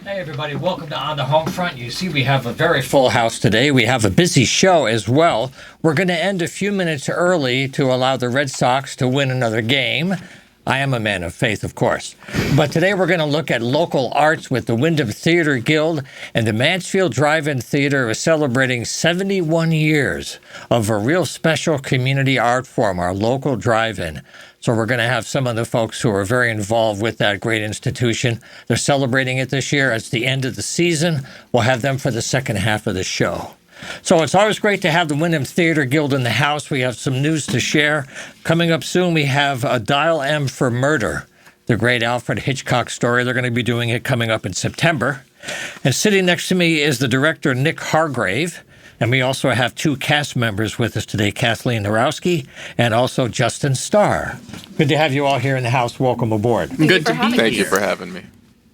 Hey everybody, welcome to On the Homefront. You see we have a very full house today. We have a busy show as well. We're going to end a few minutes early to allow the Red Sox to win another game. I am a man of faith, of course. But today we're going to look at local arts with the Windham Theatre Guild, and the Mansfield Drive-In Theatre is celebrating 71 years of a real special community art form, our local drive-in. So we're going to have some of the folks who are very involved with that great institution. They're celebrating it this year. It's the end of the season. We'll have them for the second half of the show. So it's always great to have the Windham Theatre Guild in the house. We have some news to share. Coming up soon, we have a Dial M for Murder, the great Alfred Hitchcock story. They're going to be doing it coming up in September. And sitting next to me is the director, Nick Hargrave. And we also have two cast members with us today, Kathleen Narowski and also Justin Starr. Good to have you all here in the house. Welcome aboard. Good to be here. Thank you for having me.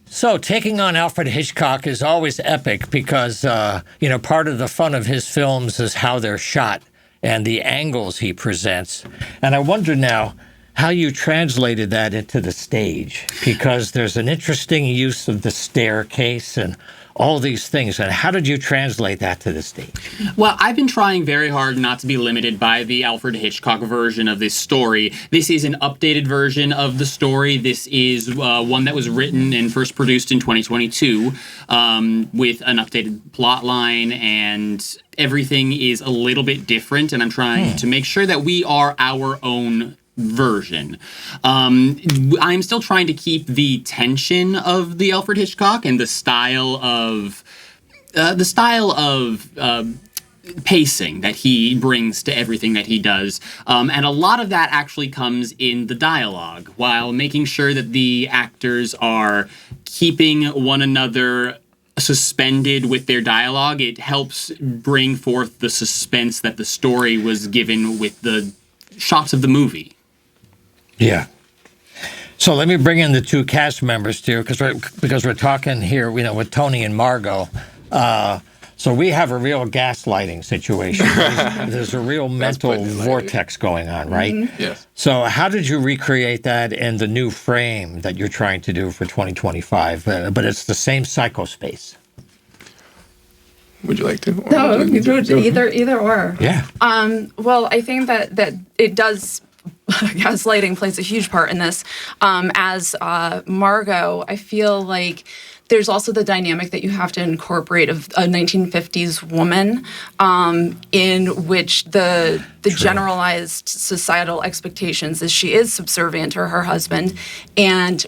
So taking on Alfred Hitchcock is always epic because, part of the fun of his films is how they're shot and the angles he presents. And I wonder now how you translated that into the stage, because there's an interesting use of the staircase and all these things. And how did you translate that to the stage? Well, I've been trying very hard not to be limited by the Alfred Hitchcock version of this story. This is an updated version of the story. This is one that was written and first produced in 2022 with an updated plot line, and everything is a little bit different. And I'm trying to make sure that we are our own version. I'm still trying to keep the tension of the Alfred Hitchcock and the style of pacing that he brings to everything that he does. And a lot of that actually comes in the dialogue, while making sure that the actors are keeping one another suspended with their dialogue. It helps bring forth the suspense that the story was given with the shots of the movie. Yeah. So let me bring in the two cast members too, because we're talking here, with Tony and Margot. So we have a real gaslighting situation. There's a real mental vortex going on, right? Mm-hmm. Yes. So how did you recreate that in the new frame that you're trying to do for 2025? But it's the same psychospace. Would you like to? No, either or. Yeah. Well, I think that it does. Gaslighting plays a huge part in this. As Margot, I feel like there's also the dynamic that you have to incorporate of a 1950s woman, in which the generalized societal expectations is she is subservient to her husband, and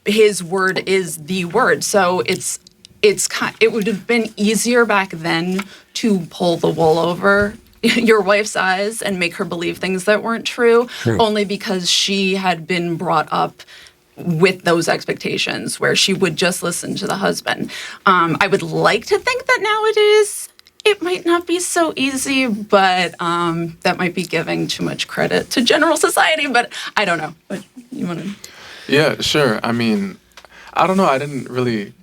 his word is the word. So it would have been easier back then to pull the wool over your wife's eyes and make her believe things that weren't true, only because she had been brought up with those expectations where she would just listen to the husband. I would like to think that nowadays it might not be so easy, but that might be giving too much credit to general society, but I don't know. But you want to? Yeah, sure. I mean, I don't know. I didn't really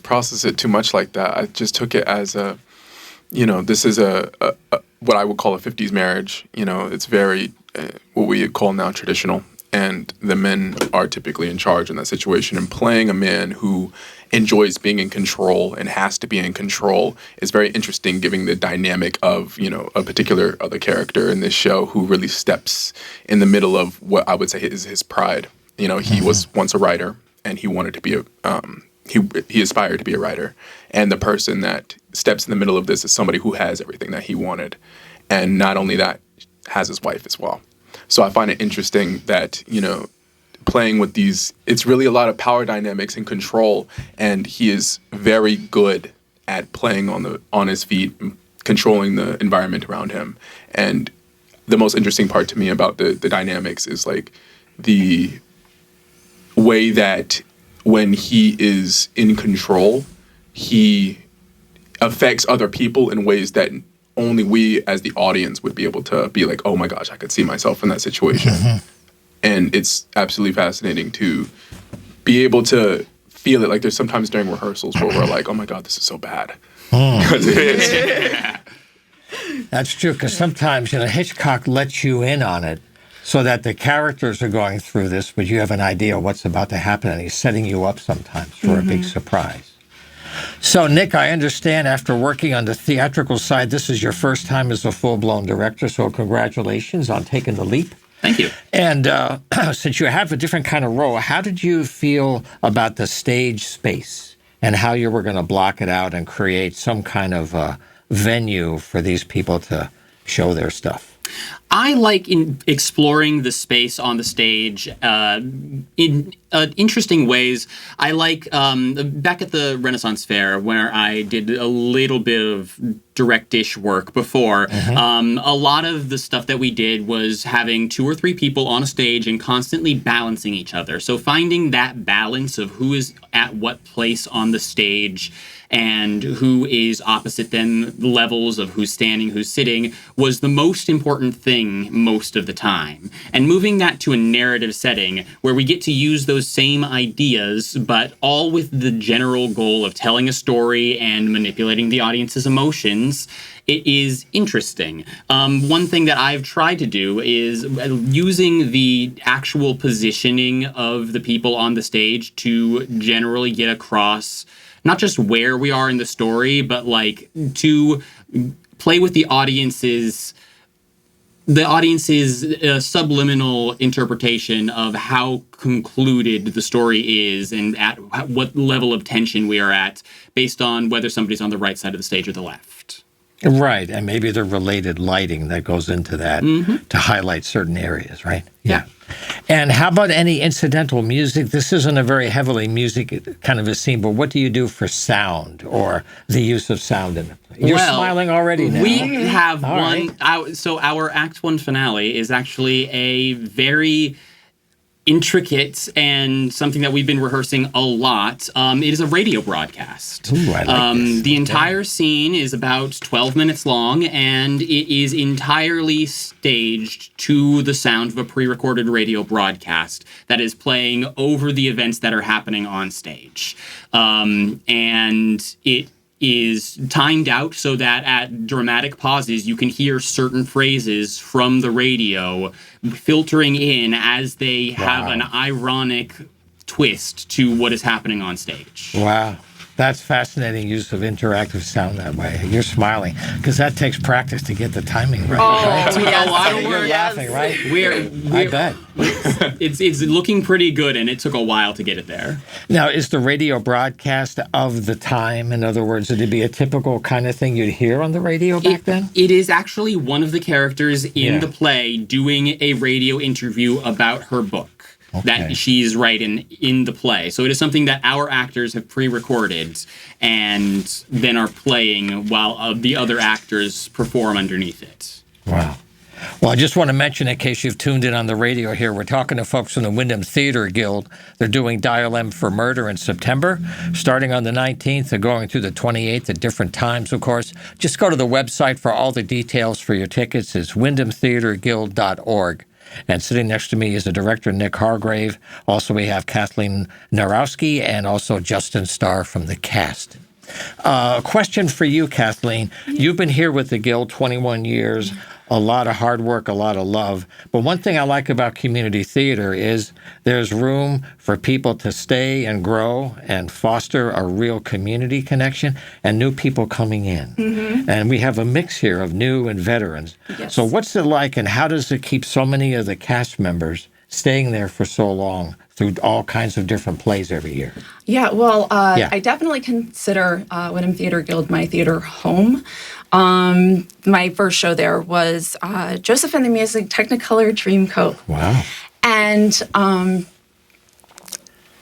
process it too much like that. I just took it as this is a what I would call a 50s marriage. It's very what we call now traditional, and the men are typically in charge in that situation. And playing a man who enjoys being in control and has to be in control is very interesting, given the dynamic of a particular other character in this show who really steps in the middle of what I would say is his pride. He was once a writer, and he wanted to be he aspired to be a writer, and the person that steps in the middle of this is somebody who has everything that he wanted, and not only that, has his wife as well. So I find it interesting that playing with these, it's really a lot of power dynamics and control, and he is very good at playing on his feet, controlling the environment around him. And the most interesting part to me about the dynamics is like the way that when he is in control, he affects other people in ways that only we as the audience would be able to be like, oh my gosh, I could see myself in that situation. Mm-hmm. And it's absolutely fascinating to be able to feel it. Like there's sometimes during rehearsals where we're like, oh my God, this is so bad. Because it is. That's true, because sometimes, Hitchcock lets you in on it. so that the characters are going through this, but you have an idea what's about to happen, and he's setting you up sometimes for a big surprise. So, Nick, I understand after working on the theatrical side, this is your first time as a full-blown director, so congratulations on taking the leap. Thank you. And since you have a different kind of role, how did you feel about the stage space and how you were going to block it out and create some kind of venue for these people to show their stuff? I like exploring the space on the stage in interesting ways. I like back at the Renaissance Fair where I did a little bit of direct-ish work before. A lot of the stuff that we did was having 2 or 3 people on a stage and constantly balancing each other. So finding that balance of who is at what place on the stage and who is opposite them, levels of who's standing, who's sitting, was the most important thing most of the time. And moving that to a narrative setting where we get to use those same ideas, but all with the general goal of telling a story and manipulating the audience's emotions, it is interesting. One thing that I've tried to do is using the actual positioning of the people on the stage to generally get across not just where we are in the story, but like to play with the audience's subliminal interpretation of how concluded the story is and at what level of tension we are at based on whether somebody's on the right side of the stage or the left. Right, and maybe the related lighting that goes into that to highlight certain areas, right? Yeah. And how about any incidental music? This isn't a very heavily music kind of a scene, but what do you do for sound or the use of sound in it? You're smiling already now. We have All one. right. So our Act 1 finale is actually a very intricate and something that we've been rehearsing a lot. It is a radio broadcast. Ooh, I like this. The entire scene is about 12 minutes long, and it is entirely staged to the sound of a pre-recorded radio broadcast that is playing over the events that are happening on stage. And it is timed out so that at dramatic pauses you can hear certain phrases from the radio filtering in as they have an ironic twist to what is happening on stage. Wow. That's fascinating use of interactive sound that way. You're smiling because that takes practice to get the timing right. Oh, took a lot of You're work. laughing, right? I bet. It's looking pretty good, and it took a while to get it there. Now, is the radio broadcast of the time? In other words, would it be a typical kind of thing you'd hear on the radio back then? It is actually one of the characters in the play doing a radio interview about her book. That she's writing in the play. So it is something that our actors have pre-recorded and then are playing while the other actors perform underneath it. Wow. Well, I just want to mention, in case you've tuned in on the radio here, we're talking to folks from the Windham Theatre Guild. They're doing Dial M for Murder in September, starting on the 19th and going through the 28th at different times, of course. Just go to the website for all the details for your tickets. It's windhamtheatreguild.org. And sitting next to me is the director, Nick Hargrave. Also, we have Kathleen Narowski and also Justin Starr from the cast. A question for you, Kathleen. You've been here with the Guild 21 years. A lot of hard work, a lot of love. But one thing I like about community theater is there's room for people to stay and grow and foster a real community connection and new people coming in. And we have a mix here of new and veterans. Yes. So what's it like and how does it keep so many of the cast members staying there for so long through all kinds of different plays every year? Yeah, well, I definitely consider Windham Theatre Guild my theater home. My first show there was Joseph and the Music Technicolor Dreamcoat. Wow. And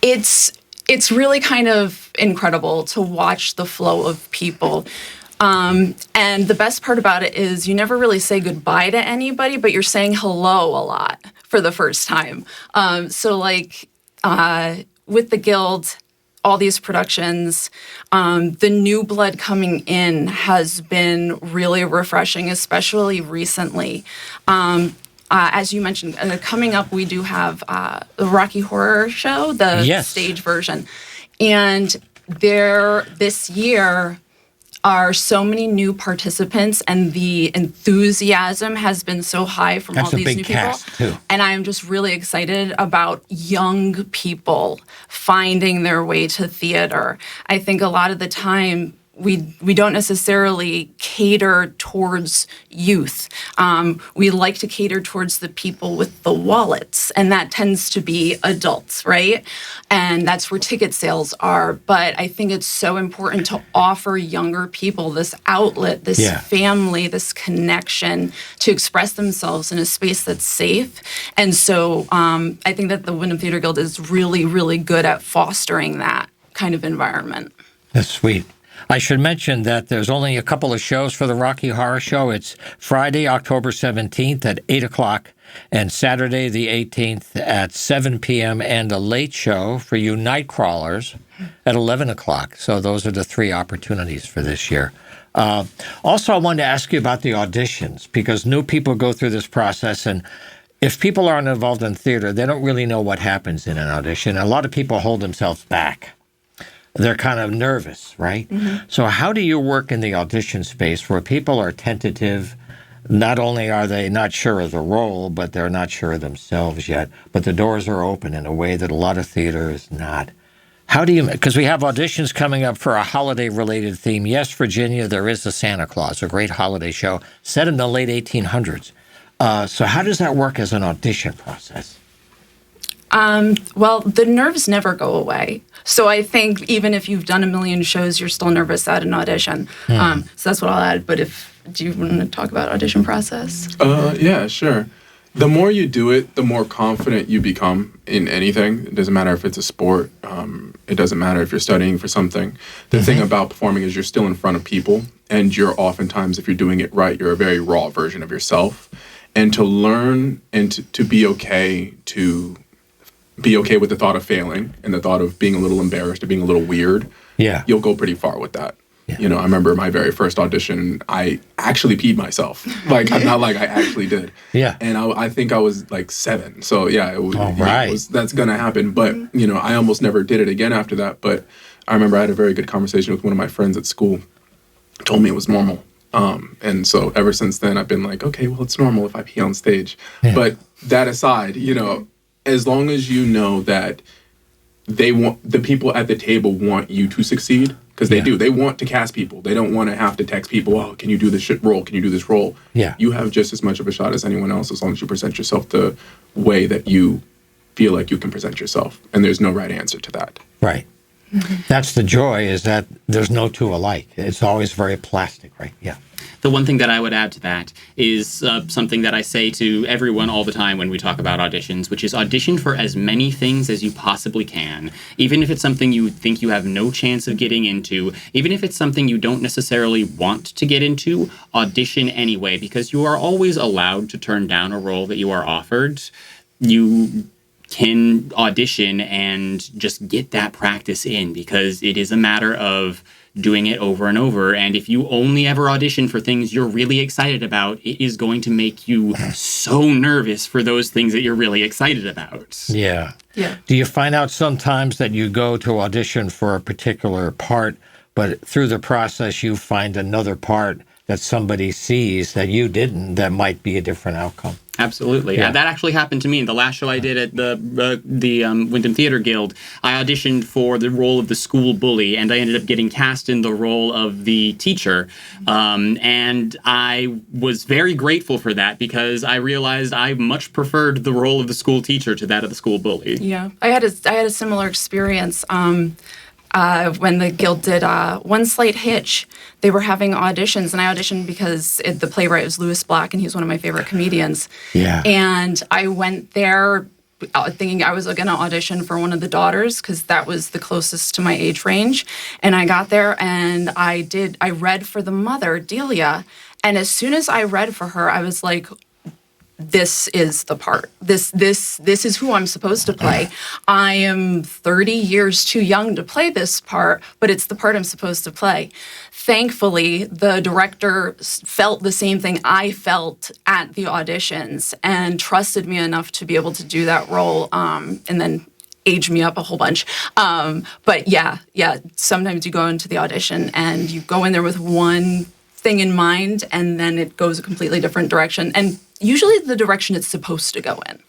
it's really kind of incredible to watch the flow of people. And the best part about it is you never really say goodbye to anybody, but you're saying hello a lot for the first time. So like with the Guild, all these productions, the new blood coming in has been really refreshing, especially recently. As you mentioned, coming up, we do have the Rocky Horror Show, the stage version. And this year, are so many new participants, and the enthusiasm has been so high from That's all a these big new cast, people. too. And I'm just really excited about young people finding their way to theater. I think a lot of the time, we don't necessarily cater towards youth. We like to cater towards the people with the wallets, and that tends to be adults, right? And that's where ticket sales are. But I think it's so important to offer younger people this outlet, this family, this connection to express themselves in a space that's safe. And so I think that the Windham Theatre Guild is really, really good at fostering that kind of environment. That's sweet. I should mention that there's only a couple of shows for the Rocky Horror Show. It's Friday, October 17th at 8 o'clock and Saturday the 18th at 7 p.m. and a late show for you night crawlers at 11 o'clock. So those are the 3 opportunities for this year. Also, I wanted to ask you about the auditions, because new people go through this process, and if people aren't involved in theater, they don't really know what happens in an audition. A lot of people hold themselves back. They're kind of nervous, right? Mm-hmm. So how do you work in the audition space where people are tentative? Not only are they not sure of the role, but they're not sure of themselves yet, but the doors are open in a way that a lot of theater is not. How do you, because we have auditions coming up for a holiday-related theme. Yes, Virginia, there is a Santa Claus, a great holiday show set in the late 1800s. So how does that work as an audition process? Well, the nerves never go away. So I think even if you've done a million shows, you're still nervous at an audition. So that's what I'll add. But do you want to talk about audition process? Yeah, sure. The more you do it, the more confident you become in anything. It doesn't matter if it's a sport. It doesn't matter if you're studying for something. The thing about performing is you're still in front of people, and you're oftentimes, if you're doing it right, you're a very raw version of yourself. And to learn and to be okay with the thought of failing and the thought of being a little embarrassed or being a little weird, you'll go pretty far with that. Yeah. You know, I remember my very first audition, I actually peed myself. Like, not like I actually did. Yeah. And I think I was like 7. So, it was, that's going to happen. But, I almost never did it again after that. But I remember I had a very good conversation with one of my friends at school. Told me it was normal. And so ever since then, I've been like, okay, well, it's normal if I pee on stage. Yeah. But that aside, as long as you know that the people at the table want you to succeed, because they do. They want to cast people. They don't want to have to text people, oh, can you do this role? Can you do this role? Yeah. You have just as much of a shot as anyone else as long as you present yourself the way that you feel like you can present yourself. And there's no right answer to that. Right. Mm-hmm. That's the joy, is that there's no two alike. It's always very plastic, right? Yeah. The one thing that I would add to that is something that I say to everyone all the time when we talk about auditions, which is audition for as many things as you possibly can. Even if it's something you think you have no chance of getting into, even if it's something you don't necessarily want to get into, audition anyway, because you are always allowed to turn down a role that you are offered. You can audition and just get that practice in, because it is a matter of doing it over and over. And if you only ever audition for things you're really excited about, it is going to make you so nervous for those things that you're really excited about. Yeah. Yeah. Do you find out sometimes that you go to audition for a particular part, but through the process you find another part that somebody sees that you didn't, that might be a different outcome? Absolutely. Yeah. That actually happened to me in the last show I did at the Windham Theatre Guild. I auditioned for the role of the school bully, and I ended up getting cast in the role of the teacher. And I was very grateful for that, because I realized I much preferred the role of the school teacher to that of the school bully. Yeah. I had a similar experience. When the Guild did One Slight Hitch, they were having auditions, and I auditioned because the playwright was Louis Black, and he was one of my favorite comedians. Yeah. And I went there thinking I was going to audition for one of the daughters, because that was the closest to my age range. And I got there, and I read for the mother, Delia, and as soon as I read for her, I was like, this is the part. This is who I'm supposed to play. I am 30 years too young to play this part, but it's the part I'm supposed to play. Thankfully, the director felt the same thing I felt at the auditions and trusted me enough to be able to do that role. And then age me up a whole bunch. But yeah, sometimes you go into the audition and you go in there with one thing in mind, and then it goes a completely different direction. And usually the direction it's supposed to go in.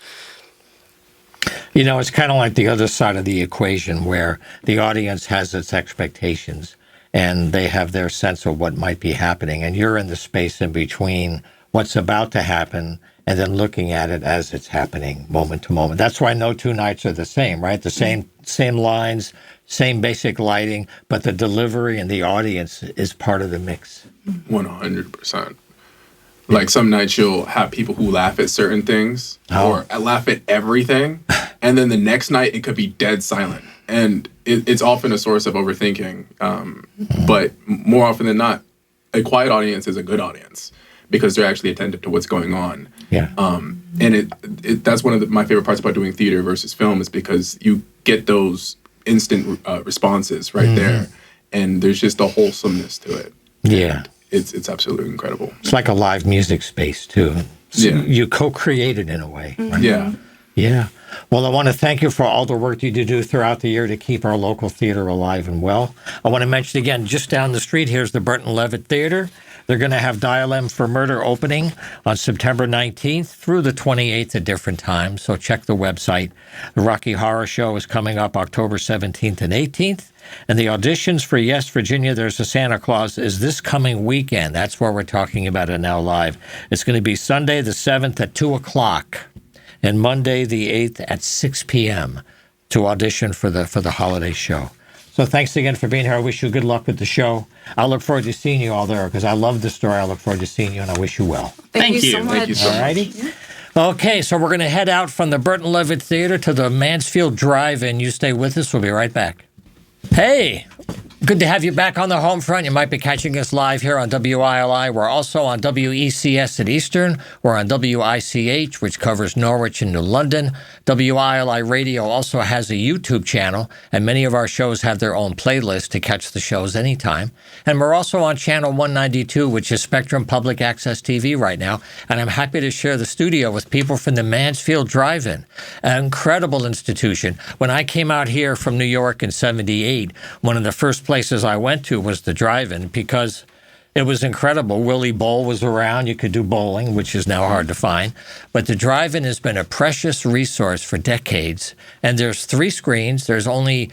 You know, it's kind of like the other side of the equation where the audience has its expectations and they have their sense of what might be happening. And you're in the space in between what's about to happen and then looking at it as it's happening moment to moment. That's why no two nights are the same, right? The same lines, same basic lighting, but the delivery and the audience is part of the mix. 100%. Like some nights you'll have people who laugh at certain things or laugh at everything. And then the next night it could be dead silent. And it's often a source of overthinking. But more often than not, a quiet audience is a good audience because they're actually attentive to what's going on. Yeah. And that's one of my favorite parts about doing theater versus film is because you get those instant responses right there. And there's just a wholesomeness to it. Yeah. It's absolutely incredible. It's like a live music space, too. So Yeah. you co-create it in a way. Right? Yeah. Yeah. Well, I want to thank you for all the work you do throughout the year to keep our local theater alive and well. I want to mention again, just down the street, here's the Burton Levitt Theater. They're going to have Dial M for Murder opening on September 19th through the 28th at different times, so check the website. The Rocky Horror Show is coming up October 17th and 18th, and the auditions for Yes, Virginia, There's a Santa Claus is this coming weekend. That's where we're talking about it now live. It's going to be Sunday the 7th at 2 o'clock and Monday the 8th at 6 p.m. to audition for the holiday show. So thanks again for being here. I wish you good luck with the show. I look forward to seeing you all there because I love the story. I look forward to seeing you, and I wish you well. Thank you. So much. Thank you so much. All righty? Okay, so we're going to head out from the Burton Levitt Theater to the Mansfield Drive-In. You stay with us. We'll be right back. Hey, good to have you back on the Homefront. You might be catching us live here on WILI. We're also on WECS at Eastern. We're on WICH, which covers Norwich and New London. WILI Radio also has a YouTube channel, and many of our shows have their own playlists to catch the shows anytime. And we're also on Channel 192, which is Spectrum Public Access TV right now. And I'm happy to share the studio with people from the Mansfield Drive-In, an incredible institution. When I came out here from New York in '78, one of the first places I went to was the Drive-In because it was incredible. Willie Bowl was around. You could do bowling, which is now hard to find. But the Drive-In has been a precious resource for decades. And there's 3 screens. There's only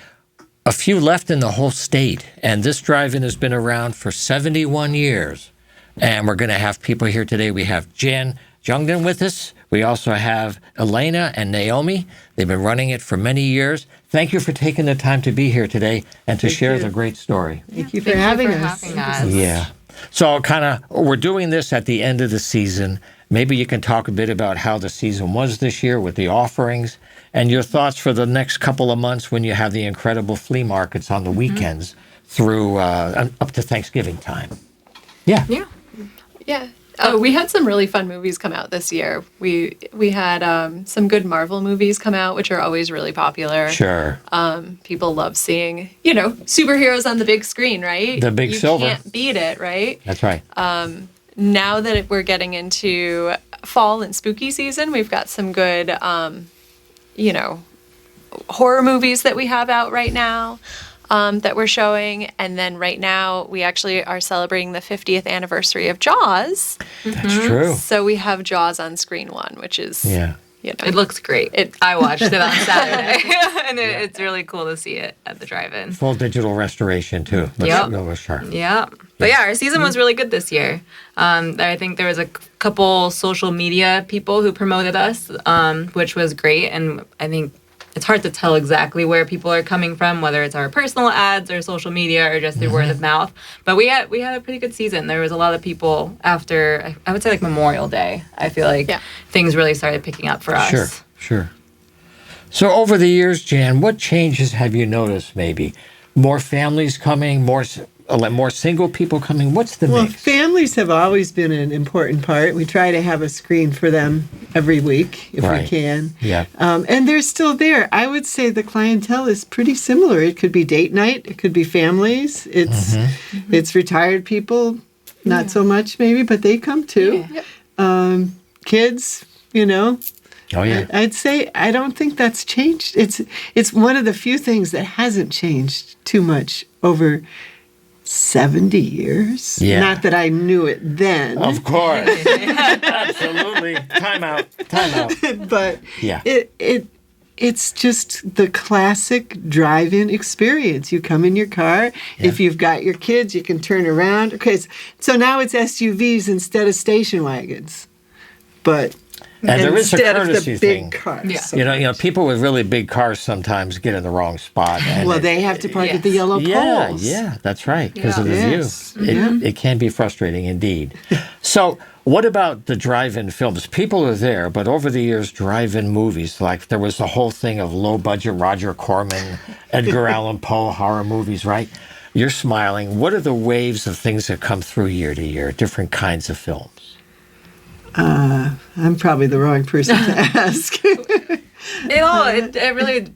a few left in the whole state. And this Drive-In has been around for 71 years. And we're going to have people here today. We have Jungden with us. We also have Elena and Naomi. They've been running it for many years. Thank you for taking the time to be here today and to share the great story. Thank you for having us. Yeah. So we're doing this at the end of the season. Maybe you can talk a bit about how the season was this year with the offerings and your thoughts for the next couple of months when you have the incredible flea markets on the weekends through up to Thanksgiving time. Yeah. Yeah. We had some really fun movies come out this year. We had some good Marvel movies come out, which are always really popular. Sure. People love seeing, superheroes on the big screen, right? The big silver. You can't beat it, right? That's right. Now that we're getting into fall and spooky season, we've got some good, horror movies that we have out right now. That we're showing. And then right now, we actually are celebrating the 50th anniversary of Jaws. That's true. So we have Jaws on screen 1, which is, It looks great. I watched it on Saturday, and it's really cool to see it at the drive-in. Full digital restoration, too. Yep. Sure. Yeah. But yeah, our season was really good this year. I think there was a couple social media people who promoted us, which was great. And I think it's hard to tell exactly where people are coming from, whether it's our personal ads or social media or just through word of mouth. But we had a pretty good season. There was a lot of people after, I would say, like Memorial Day. I feel like things really started picking up for us. Sure. So over the years, Jan, what changes have you noticed maybe? More families coming, more single people coming? What's the Well, mix? families have always been an important part. We try to have a screen for them every week if we can. Yeah. And they're still there. I would say the clientele is pretty similar. It could be date night. It could be families. It's retired people, not so much maybe, but they come too. Yeah. Kids, Oh, yeah. I'd say I don't think that's changed. It's one of the few things that hasn't changed too much over 70 years. Yeah. Not that I knew it then. Of course. Absolutely. Time out. But Yeah. it's just the classic drive-in experience. You come in your car. If you've got your kids, you can turn around. Okay, so now it's SUVs instead of station wagons. But And there is a instead of courtesy the thing. big cars. Yeah. So- You know, people with really big cars sometimes get in the wrong spot. And well, they have to park at the yellow yeah, poles. yeah, that's right, because of the Yes. view. It can be frustrating indeed. So, what about the drive-in films? People are there, but over the years, drive-in movies, like there was the whole thing of low-budget Roger Corman, Edgar Allan Poe horror movies, right? You're smiling. What are the waves of things that come through year to year, different kinds of films? I'm probably the wrong person to ask. It really,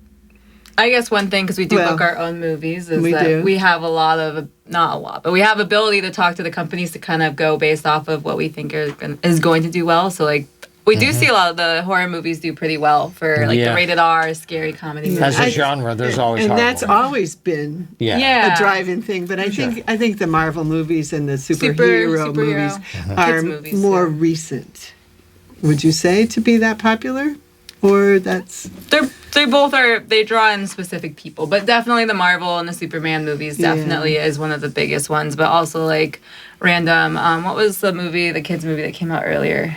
I guess one thing, because we do Well, book our own movies, is we that do. we have not a lot, but we have ability to talk to the companies to kind of go based off of what we think is going to do well. So like, we do see a lot of the horror movies do pretty well for like Yeah. the rated R, scary comedy movies. As a genre, there's always and horror that's movies. always been Yeah. a drive-in thing. But I think the Marvel movies and the superhero Superhero. movies Uh-huh. are Kids movies, more yeah. recent. Would you say to be that popular, or that's They both are, they draw in specific people, but definitely the Marvel and the Superman movies definitely is one of the biggest ones, but also like random, what was the kids movie that came out earlier?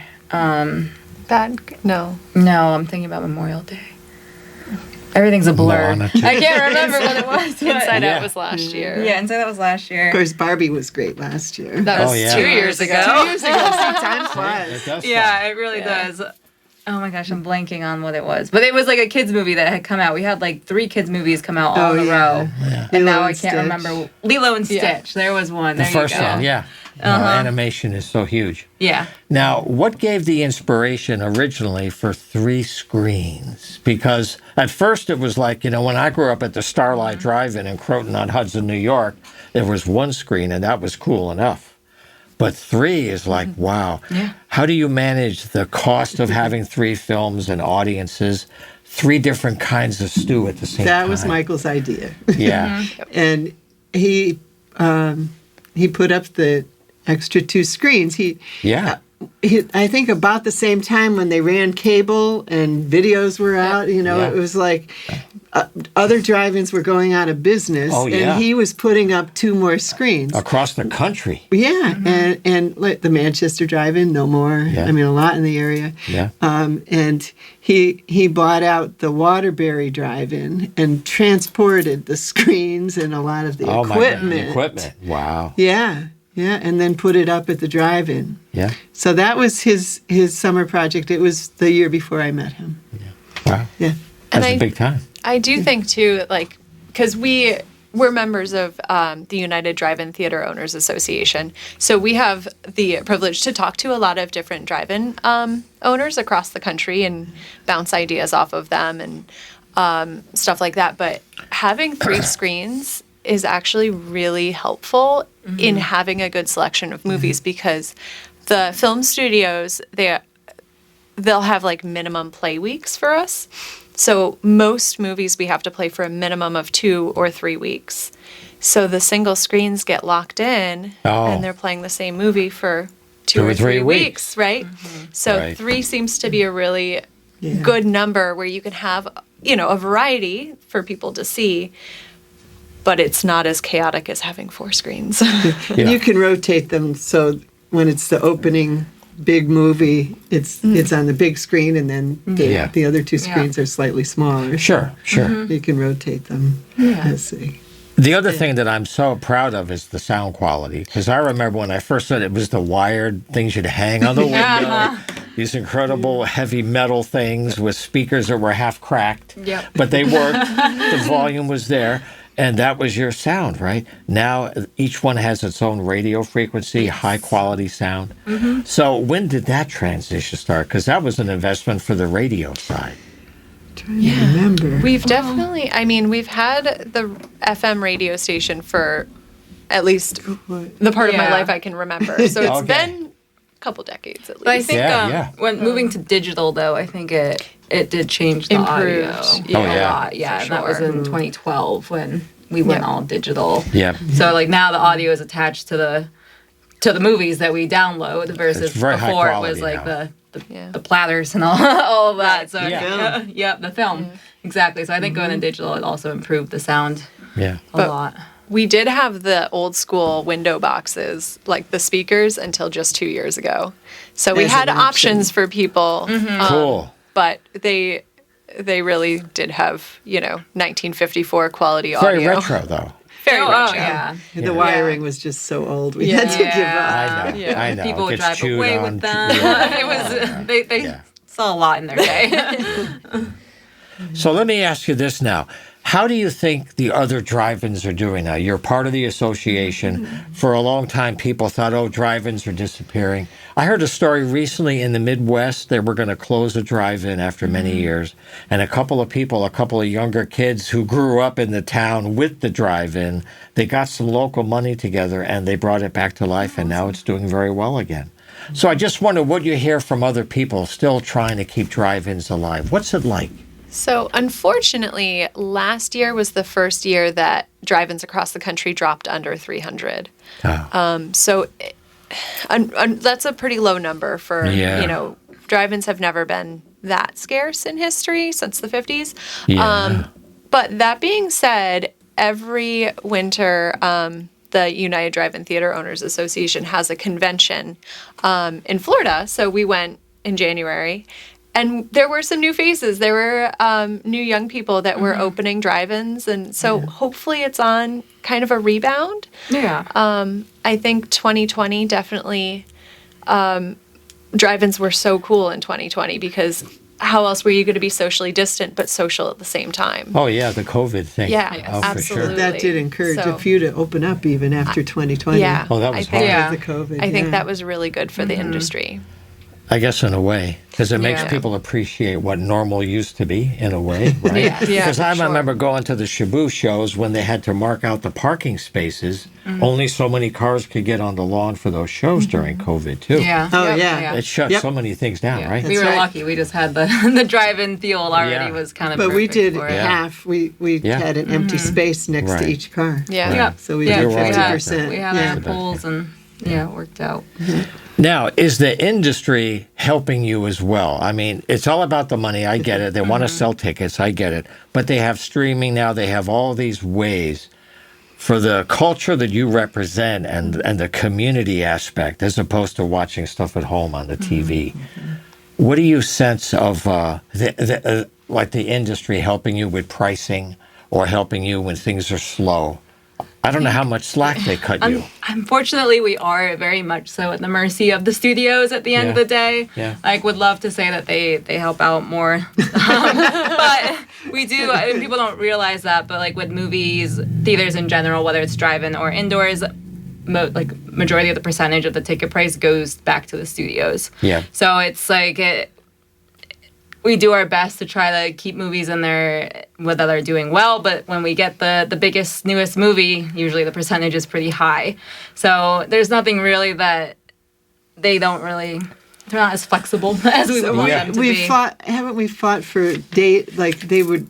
No. No, I'm thinking about Memorial Day. Everything's a blur. Moana I can't remember what it was. but- Inside Yeah. Out was last year. Yeah, and so that was last year. of course Barbie was great last year. That was Oh, yeah. 2 years ago. 2 years ago, see, time flies. It does Yeah, it really does. Oh my gosh, I'm blanking on what it was. But it was like a kids movie that had come out. We had like 3 kids movies come out all in a row. And now Lilo I and can't Stitch. remember. Lilo and Stitch. Yeah. There was one. The There first you go. one, yeah. No, animation is so huge. Yeah. Now, what gave the inspiration originally for 3 screens? Because at first it was like, when I grew up at the Starlight Drive-In in Croton on Hudson, New York, there was 1 screen and that was cool enough. But 3 is like, wow. Yeah. How do you manage the cost of having 3 films and audiences, 3 different kinds of stew at the same time? That was Michael's idea. Yeah. And he put up the extra 2 screens. Yeah. I think about the same time when they ran cable and videos were out, Yeah. it was like other drive-ins were going out of business. Oh, yeah. And he was putting up 2 more screens. Across the country. Yeah, and like the Manchester Drive-In, no more. Yeah. I mean, a lot in the area. Yeah. And he bought out the Waterbury Drive-In and transported the screens and a lot of the Oh, my God. equipment. The equipment. Wow. Yeah, and then put it up at the drive-in. Yeah. So that was his summer project. It was the year before I met him. Wow. Yeah. And That's a big time. I do think too, like, because we're members of the United Drive-In Theater Owners Association, so we have the privilege to talk to a lot of different drive-in owners across the country and bounce ideas off of them and stuff like that. But having 3 screens is actually really helpful in having a good selection of movies because the film studios they'll have like minimum play weeks for us. So most movies we have to play for a minimum of 2 or 3 weeks. So the single screens get locked in and they're playing the same movie for 2 or 3 weeks, right? So Right. 3 seems to be a really good number where you can have, a variety for people to see, but it's not as chaotic as having 4 screens. Yeah. You can rotate them so when it's the opening big movie, it's on the big screen, and then the other 2 screens are slightly smaller. Sure. You can rotate them. Let's see. The other thing that I'm so proud of is the sound quality. Because I remember when I first said it was the wired things you'd hang on the window, these incredible heavy metal things with speakers that were half cracked. Yep. But they worked. The volume was there. And that was your sound, right? Now each one has its own radio frequency, high quality sound. So when did that transition start? Because that was an investment for the radio side. Trying to remember. We've definitely, we've had the FM radio station for at least the part of my Yeah. life I can remember. So it's Okay. been couple decades at least. But I think Yeah. when moving to digital, though, I think it did change the audio Improved. a yeah. lot. Yeah, For and that was sure. in 2012 when we went Yeah. all digital. Yeah. So like now the audio is attached to the movies that we download versus It's very high before it quality was like now. the platters and all of that. So Yeah. yep, the film. Exactly. So I think going to digital it also improved the sound Yeah. a But- lot. We did have the old school window boxes, like the speakers, until just 2 years ago. So we As had an option. options for people. Cool. But they really did have, 1954 quality Very audio. retro, though. Very Oh, retro. yeah. The wiring was just so old. We had to give up. I know. Yeah. I know. People It would gets drive chewed away on. with them. Yeah. It was they Yeah. saw a lot in their day. So let me ask you this now. How do you think the other drive-ins are doing now? You're part of the association. For a long time, people thought, oh, drive-ins are disappearing. I heard a story recently in the Midwest. They were going to close a drive-in after many years. And a couple of younger kids who grew up in the town with the drive-in, they got some local money together and they brought it back to life. And now it's doing very well again. So I just wonder what you hear from other people still trying to keep drive-ins alive. What's it like? So, unfortunately, last year was the first year that drive-ins across the country dropped under 300. So, that's a pretty low number for, Yeah. drive-ins have never been that scarce in history since the 50s. Yeah. But that being said, every winter, the United Drive-In Theater Owners Association has a convention in Florida. So we went in January. And there were some new faces. There were new young people that were opening drive-ins. And so hopefully it's on kind of a rebound. Yeah. I think 2020 definitely, drive-ins were so cool in 2020 because how else were you going to be socially distant but social at the same time? Oh, yeah, the COVID thing. Yeah, Oh, for sure. absolutely. That did encourage So- a few to open up even after 2020. Yeah. Oh, that was I think, hard. With the COVID. I think yeah. that was really good for the industry. I guess in a way, because it makes Yeah. people appreciate what normal used to be, in a way, right? Yeah. Yeah, Because I for sure. remember going to the Shabu shows when they had to mark out the parking spaces. Only so many cars could get on the lawn for those shows during COVID, too. Yeah. Oh, Yep. yeah. It shut Yep. so many things down, Yeah. right? We were right. lucky. We just had the the drive-in field already Yeah. was kind of. But we perfect did for it. Yeah. half. We Yeah. had an empty space next Right. to each car. Yeah. Yeah. So we Yeah, did we had- 50%. We had yeah. our polls and it worked out. Now, is the industry helping you as well? I mean, it's all about the money. I get it. They want to sell tickets. I get it. But they have streaming now. They have all these ways for the culture that you represent and the community aspect, as opposed to watching stuff at home on the TV. What do you sense of like the industry helping you with pricing or helping you when things are slow? I don't know how much slack they cut you. Unfortunately, we are very much so at the mercy of the studios at the end of Yeah. the day. Yeah. Like, would love to say that they help out more. But we do, and people don't realize that, but like with movies, theaters in general, whether it's drive-in or indoors, majority of the percentage of the ticket price goes back to the studios. Yeah. So it's like we do our best to try to keep movies in there that are doing well, but when we get the biggest, newest movie, usually the percentage is pretty high. So there's nothing really that they're not as flexible as we would want them to be. Haven't we fought for date, like they would,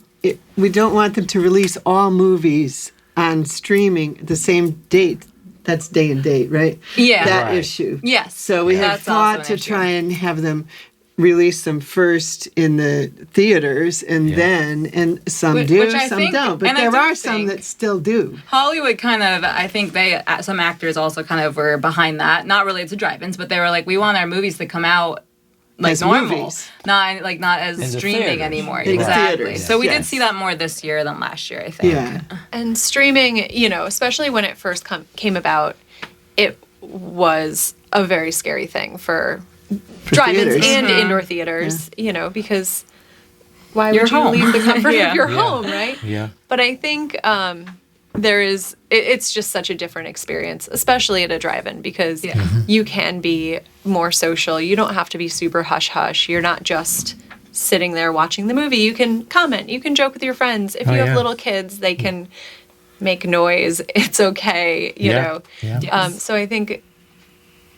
we don't want them to release all movies on streaming the same date. That's day and date, right? Yeah. That Right. issue. Yes. So we have That's also fought an to issue. try and have them release them first in the theaters and and some Which do, I some think- don't. But and I there do are some think- that still do. Hollywood kind of, I think some actors also kind of were behind that, not related to drive-ins, but they were like, we want our movies to come out like As normal, movies. not as In the streaming theaters. anymore. In the Exactly. theaters, So we did yes. see that more this year than last year, I think. Yeah. And streaming, especially when it first came about, it was a very scary thing for drive-ins theaters. and indoor theaters, because why You're would you home. leave the comfort Yeah. of your Yeah. home, right? Yeah. But I think it's just such a different experience, especially at a drive-in, because you can be more social. You don't have to be super hush-hush. You're not just sitting there watching the movie. You can comment. You can joke with your friends. If you yeah. have little kids, they can make noise. It's okay, you Yeah. know. Yeah. Yes. So I think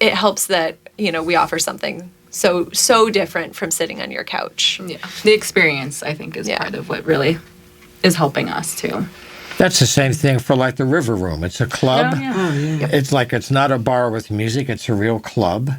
it helps that we offer something so different from sitting on your couch. Yeah. The experience, I think, is part of what really is helping us too. That's the same thing for like the River Room. It's a club. Oh, yeah. Oh, yeah. It's like it's not a bar with music. It's a real club.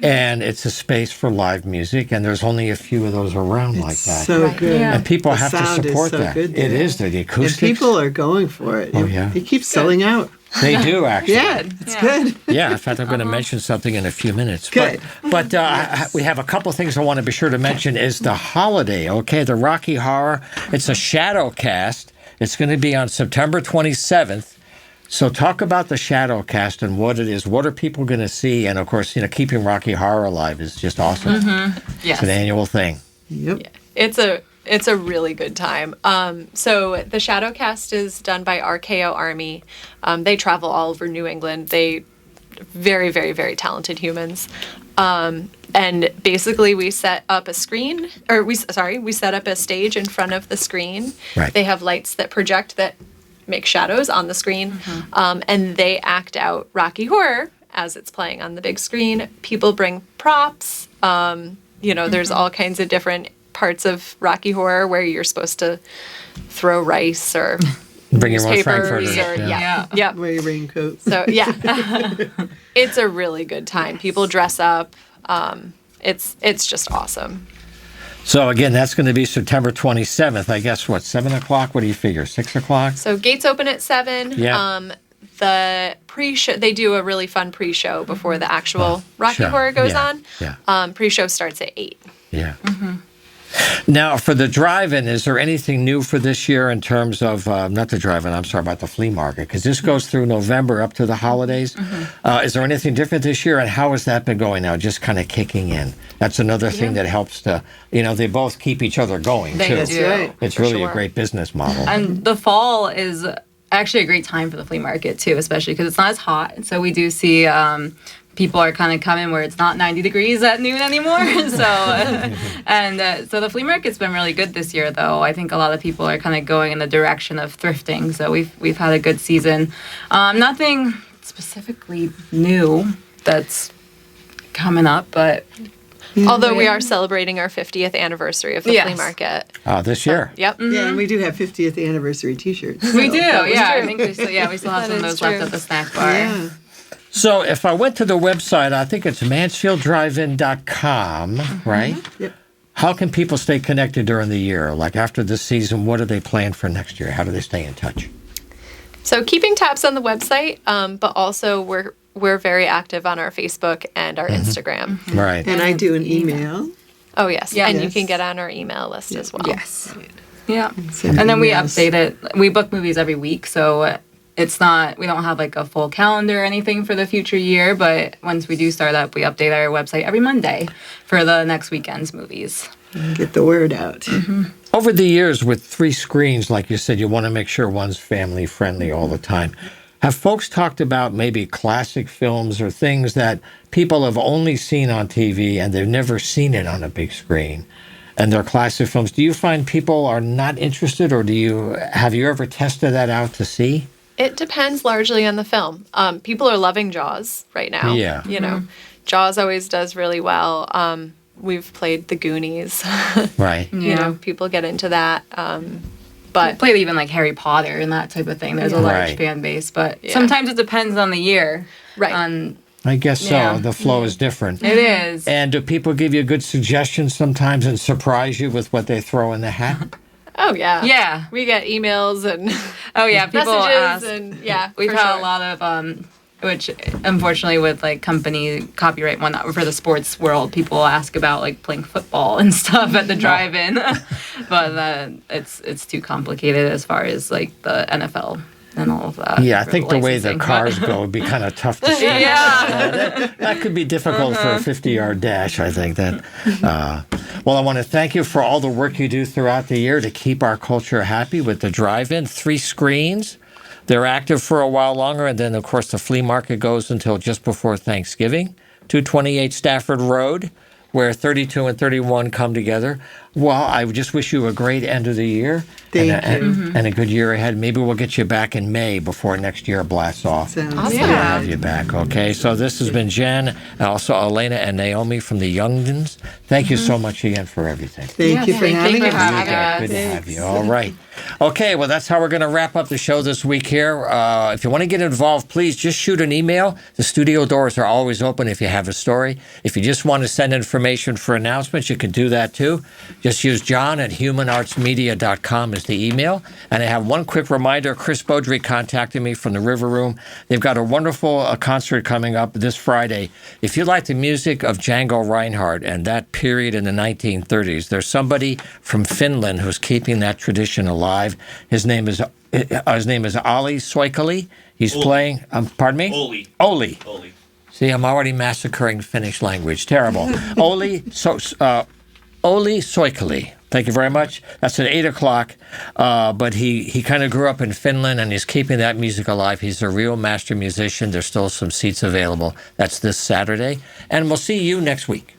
And it's a space for live music. And there's only a few of those around like that. So Right. good. Yeah. And people The have to sound is support so that. good It there. is. The And acoustics. people are going for it. Oh, yeah. They keep selling out. They do, actually. Yeah, it's good. Yeah, in fact, I'm going to mention something in a few minutes. Good. But we have a couple things I want to be sure to mention is the holiday, okay? The Rocky Horror. It's a shadow cast. It's going to be on September 27th. So talk about the shadow cast and what it is. What are people going to see? And, of course, keeping Rocky Horror alive is just awesome. It's Yes. an annual thing. Yep. It's a really good time. So the shadow cast is done by RKO Army. They travel all over New England. They very, very, very talented humans. And basically we set up a screen, or we set up a stage in front of the screen. Right. They have lights that project that make shadows on the screen. And they act out Rocky Horror as it's playing on the big screen. People bring props. There's all kinds of different parts of Rocky Horror where you're supposed to throw rice or Bring your own newspapers frankfurters. or Yeah. yeah. Wear your raincoats. So yeah, it's a really good time. People dress up. It's just awesome. So, again, that's going to be September 27th. I guess, 7 o'clock? What do you figure, 6 o'clock? So gates open at 7. Yeah. The pre-show, they do a really fun pre-show before the actual Rocky sure. Horror goes Yeah. on. Yeah. Pre-show starts at 8. Yeah. Now, for the drive-in, is there anything new for this year in terms of, not the drive-in, I'm sorry, about the flea market, because this goes through November up to the holidays. Is there anything different this year, and how has that been going now, just kind of kicking in? That's another thing that helps to, they both keep each other going, They too. do. right. It's For really a sure. great business model. And the fall is actually a great time for the flea market too, especially because it's not as hot. So we do see people are kind of coming where it's not 90 degrees at noon anymore. So the flea market's been really good this year, though. I think a lot of people are kind of going in the direction of thrifting. So we've had a good season. Nothing specifically new that's coming up, but Although we are celebrating our 50th anniversary of the flea Yes. market. This year. Yep. Yeah, and we do have 50th anniversary T-shirts. we so do. that was Yeah, I true. think we still have some That of is those true. left at the snack bar. Yeah. So if I went to the website, I think it's mansfielddrivein.com, right? Yep. How can people stay connected during the year? Like after this season, what do they plan for next year? How do they stay in touch? So keeping tabs on the website, but also we're very active on our Facebook and our Instagram. Right. And I do an email. Oh yes, Yeah. and you Yes. can get on our email list as well. Yes. Yeah. Send And then we emails. update it. We book movies every week, so it's not, we don't have like a full calendar or anything for the future year, but once we do start up, we update our website every Monday for the next weekend's movies. Get the word out. Over the years, with 3 screens, like you said, you want to make sure one's family friendly all the time. Have folks talked about maybe classic films or things that people have only seen on TV and they've never seen it on a big screen? And they're classic films. Do you find people are not interested, or have you ever tested that out to see? It depends largely on the film. People are loving Jaws right now. Yeah. You know, Jaws always does really well. We've played The Goonies. Right. You know, people get into that. But Played even like Harry Potter and that type of thing. There's a large Right. fan base, but sometimes it depends on the year. Right. I guess so. Yeah. The flow is different. It is. And do people give you good suggestions sometimes and surprise you with what they throw in the hat? oh yeah, Yeah. we get emails and Oh yeah, people ask. messages and yeah, We've for had sure. a lot of which unfortunately with like company copyright and whatnot for the sports world, people ask about like playing football and stuff at the drive-in, but it's too complicated as far as like the NFL and all of that. Yeah, I for think the way the licensing. cars go would be kind of tough to see. Yeah. That could be difficult for a 50-yard dash, I think. Well, I want to thank you for all the work you do throughout the year to keep our culture happy with the drive-in. 3 screens. They're active for a while longer, and then, of course, the flea market goes until just before Thanksgiving. 228 Stafford Road. where 32 and 31 come together. Well, I just wish you a great end of the year. Thank you. And a good year ahead. Maybe we'll get you back in May before next year blasts off. Sounds Awesome. good. Have you back, okay? So this has been Jen, and also Elena and Naomi from the Jungdens. Thank you so much again for everything. Thank you for having you for us. having us. Good to have you. All right. Okay, well, that's how we're going to wrap up the show this week here. If you want to get involved, please just shoot an email. The studio doors are always open if you have a story. If you just want to send information for announcements, you can do that too. Just use john@humanartsmedia.com as the email. And I have one quick reminder. Chris Beaudry contacted me from the River Room. They've got a wonderful concert coming up this Friday. If you like the music of Django Reinhardt and that period in the 1930s, there's somebody from Finland who's keeping that tradition alive. His name is Ali Soikali. He's playing. Pardon me. Oli. See, I'm already massacring Finnish language. Terrible. Oli Soikali. Thank you very much. That's at 8 o'clock. But he kind of grew up in Finland, and he's keeping that music alive. He's a real master musician. There's still some seats available. That's this Saturday. And we'll see you next week.